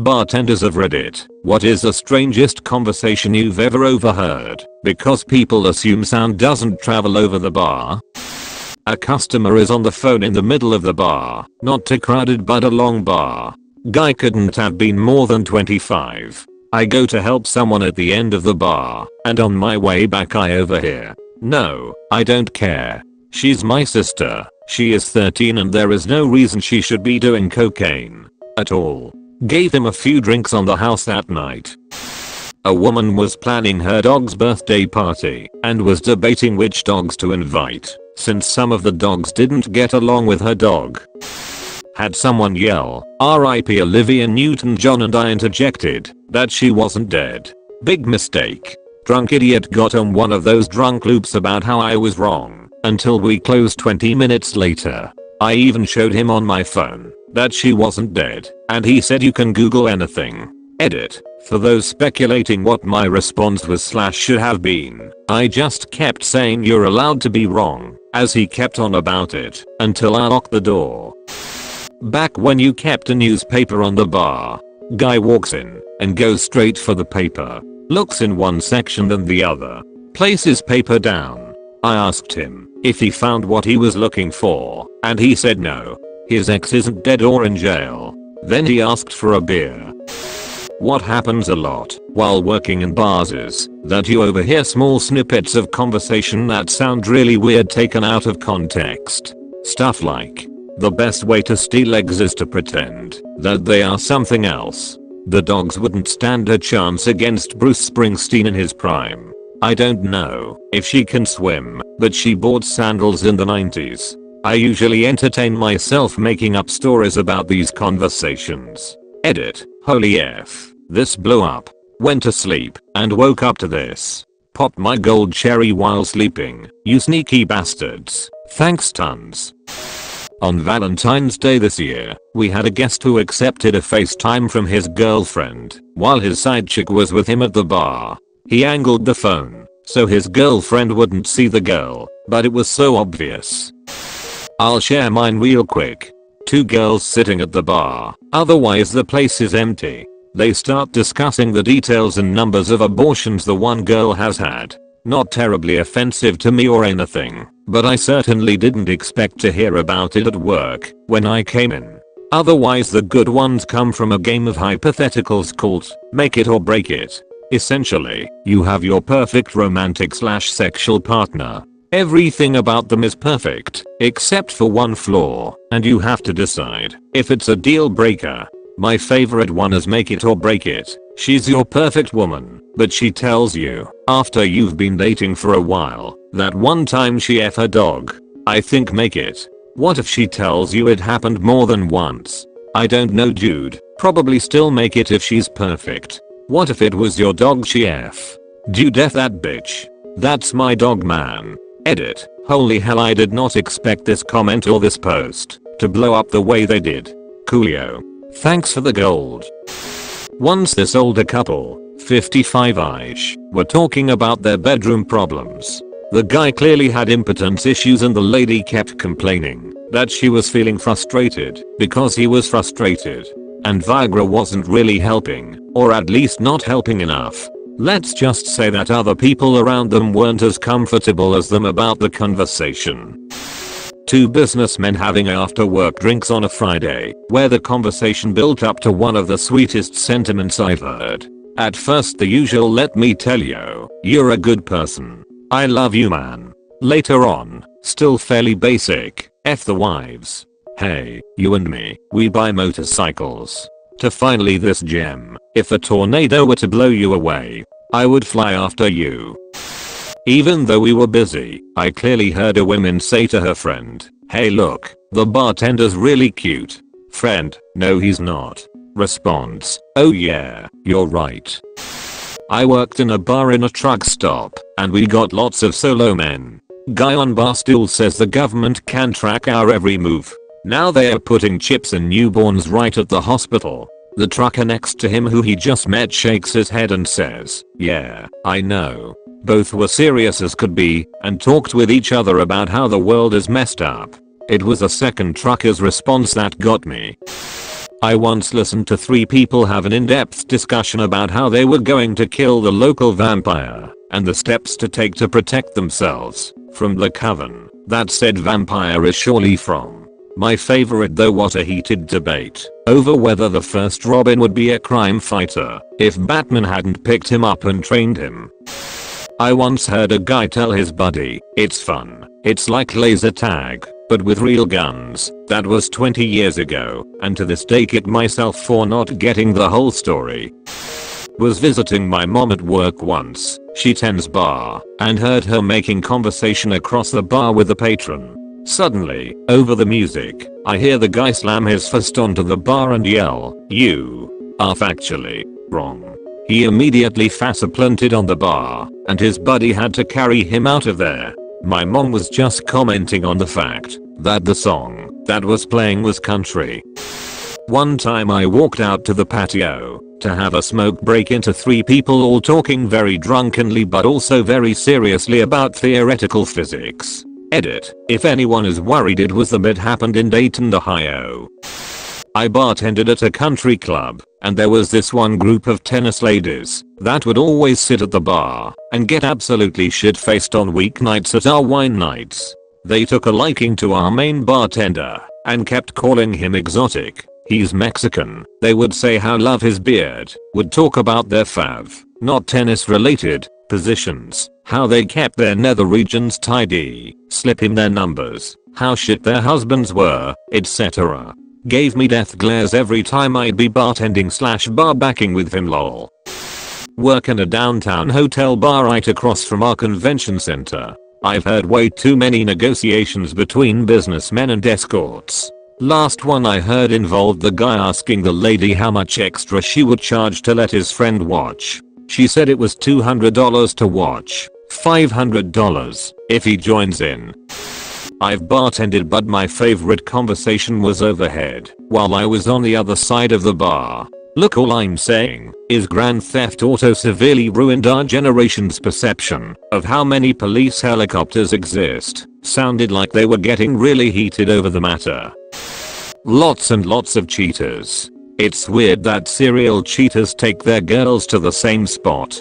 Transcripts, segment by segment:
Bartenders of Reddit, what is the strangest conversation you've ever overheard? Because people assume sound doesn't travel over the bar. A customer is on the phone in the middle of the bar, not too crowded but a long bar. Guy couldn't have been more than 25. I go to help someone at the end of the bar, and on my way back I overhear. No, I don't care. She's my sister. She is 13 and there is no reason she should be doing cocaine. At all. Gave him a few drinks on the house that night. A woman was planning her dog's birthday party and was debating which dogs to invite since some of the dogs didn't get along with her dog. Had someone yell, "R.I.P. Olivia Newton-John," and I interjected that she wasn't dead. Big mistake. Drunk idiot got on one of those drunk loops about how I was wrong until we closed 20 minutes later. I even showed him on my phone that she wasn't dead, and he said you can Google anything. Edit. For those speculating what my response was / should have been, I just kept saying you're allowed to be wrong, as he kept on about it until I locked the door. Back when you kept a newspaper on the bar. Guy walks in and goes straight for the paper. Looks in one section then the other. Places paper down. I asked him if he found what he was looking for, and he said no. His ex isn't dead or in jail. Then he asked for a beer. What happens a lot while working in bars is that you overhear small snippets of conversation that sound really weird taken out of context. Stuff like, the best way to steal eggs is to pretend that they are something else. The dogs wouldn't stand a chance against Bruce Springsteen in his prime. I don't know if she can swim, but she bought sandals in the 90s. I usually entertain myself making up stories about these conversations. Edit. Holy F. This blew up. Went to sleep and woke up to this. Popped my gold cherry while sleeping. You sneaky bastards. Thanks tons. On Valentine's Day this year, we had a guest who accepted a FaceTime from his girlfriend while his side chick was with him at the bar. He angled the phone so his girlfriend wouldn't see the girl, but it was so obvious. I'll share mine real quick. Two girls sitting at the bar, otherwise the place is empty. They start discussing the details and numbers of abortions the one girl has had. Not terribly offensive to me or anything, but I certainly didn't expect to hear about it at work when I came in. Otherwise the good ones come from a game of hypotheticals called Make It or Break It. Essentially, you have your perfect romantic / sexual partner. Everything about them is perfect, except for one flaw, and you have to decide if it's a deal breaker. My favorite one is Make It or Break It. She's your perfect woman, but she tells you, after you've been dating for a while, that one time she F her dog. I think make it. What if she tells you it happened more than once? I don't know dude, probably still make it if she's perfect. What if it was your dog she F? Dude F that bitch. That's my dog man. Edit. Holy hell, I did not expect this comment or this post to blow up the way they did. Coolio. Thanks for the gold. Once this older couple, 55ish, were talking about their bedroom problems. The guy clearly had impotence issues and the lady kept complaining that she was feeling frustrated because he was frustrated. And Viagra wasn't really helping, or at least not helping enough. Let's just say that other people around them weren't as comfortable as them about the conversation. Two businessmen having after work drinks on a Friday, where the conversation built up to one of the sweetest sentiments I've heard. At first the usual let me tell you, you're a good person. I love you man. Later on, still fairly basic, F the wives. Hey, you and me, we buy motorcycles. To finally this gem, if a tornado were to blow you away, I would fly after you. Even though we were busy, I clearly heard a woman say to her friend, hey look, the bartender's really cute. Friend, no he's not. Response, oh yeah, you're right. I worked in a bar in a truck stop, and we got lots of solo men. Guy on bar stool says the government can track our every move. Now they are putting chips in newborns right at the hospital. The trucker next to him who he just met shakes his head and says, yeah, I know. Both were serious as could be and talked with each other about how the world is messed up. It was a second trucker's response that got me. I once listened to 3 people have an in-depth discussion about how they were going to kill the local vampire and the steps to take to protect themselves from the coven that said vampire is surely from. My favorite though, what a heated debate over whether the first Robin would be a crime fighter if Batman hadn't picked him up and trained him. I once heard a guy tell his buddy, "It's fun. It's like laser tag, but with real guns." That was 20 years ago, and to this day kick myself for not getting the whole story. Was visiting my mom at work once. She tends bar, and heard her making conversation across the bar with a patron. Suddenly, over the music, I hear the guy slam his fist onto the bar and yell, "You are factually wrong." He immediately faceplanted on the bar, and his buddy had to carry him out of there. My mom was just commenting on the fact that the song that was playing was country. One time I walked out to the patio to have a smoke break into 3 people all talking very drunkenly but also very seriously about theoretical physics. Edit. If anyone is worried, it was the bit happened in Dayton, Ohio. I bartended at a country club, and there was this one group of tennis ladies that would always sit at the bar and get absolutely shit-faced on weeknights at our wine nights. They took a liking to our main bartender and kept calling him exotic. "He's Mexican." They would say how love his beard, would talk about their fav, not tennis related, positions, how they kept their nether regions tidy, slip him their numbers, how shit their husbands were, etc. Gave me death glares every time I'd be bartending/bar backing with him, lol. Work in a downtown hotel bar right across from our convention center. I've heard way too many negotiations between businessmen and escorts. Last one I heard involved the guy asking the lady how much extra she would charge to let his friend watch. She said it was $200 to watch, $500 if he joins in. I've bartended, but my favorite conversation was overheard while I was on the other side of the bar. Look, all I'm saying is Grand Theft Auto severely ruined our generation's perception of how many police helicopters exist. Sounded like they were getting really heated over the matter. Lots and lots of cheaters. It's weird that serial cheaters take their girls to the same spot.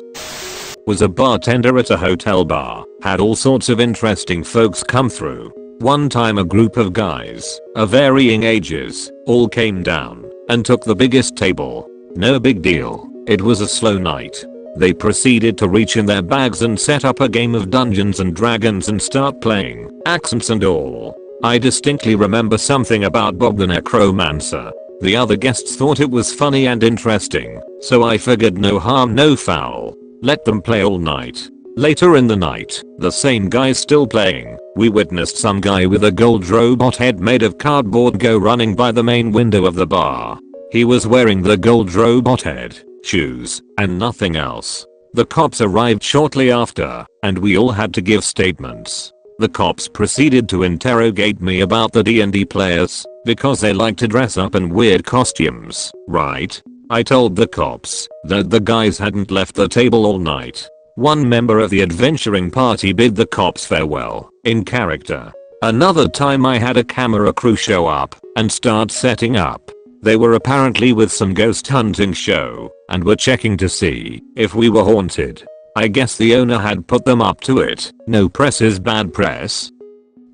Was a bartender at a hotel bar. Had all sorts of interesting folks come through. One time a group of guys of varying ages all came down and took the biggest table. No big deal. It was a slow night. They proceeded to reach in their bags and set up a game of Dungeons and Dragons and start playing, accents and all. I distinctly remember something about Bob the Necromancer. The other guests thought it was funny and interesting, so I figured no harm no foul. Let them play all night. Later in the night, the same guys still playing, we witnessed some guy with a gold robot head made of cardboard go running by the main window of the bar. He was wearing the gold robot head, shoes, and nothing else. The cops arrived shortly after, and we all had to give statements. The cops proceeded to interrogate me about the D&D players, because they like to dress up in weird costumes, right? I told the cops that the guys hadn't left the table all night. One member of the adventuring party bid the cops farewell, in character. Another time I had a camera crew show up and start setting up. They were apparently with some ghost hunting show and were checking to see if we were haunted. I guess the owner had put them up to it. No press is bad press.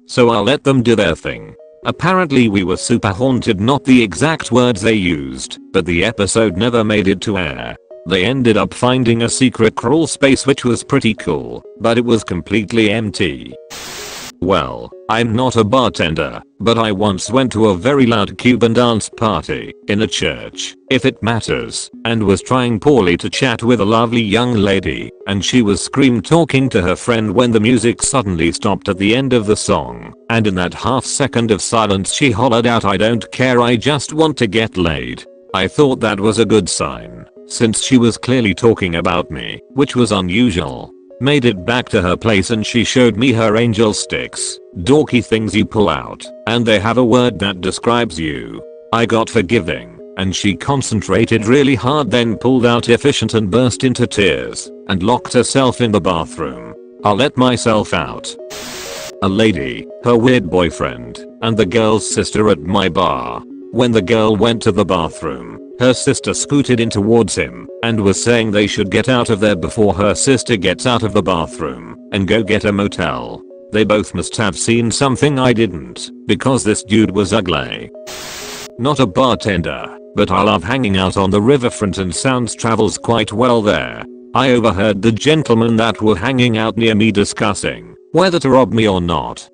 So I'll let them do their thing. Apparently we were super haunted, not the exact words they used, but the episode never made it to air. They ended up finding a secret crawl space which was pretty cool, but it was completely empty. Well, I'm not a bartender, but I once went to a very loud Cuban dance party in a church, if it matters, and was trying poorly to chat with a lovely young lady, and she was scream talking to her friend when the music suddenly stopped at the end of the song, and in that half second of silence she hollered out, "I don't care, I just want to get laid." I thought that was a good sign, since she was clearly talking about me, which was unusual. Made it back to her place and she showed me her angel sticks, dorky things you pull out, and they have a word that describes you. I got forgiving, and she concentrated really hard, then pulled out efficient and burst into tears, and locked herself in the bathroom. I let myself out. A lady, her weird boyfriend, and the girl's sister at my bar. When the girl went to the bathroom, her sister scooted in towards him and was saying they should get out of there before her sister gets out of the bathroom and go get a motel. They both must have seen something I didn't, because this dude was ugly. Not a bartender, but I love hanging out on the riverfront and sounds travels quite well there. I overheard the gentlemen that were hanging out near me discussing whether to rob me or not.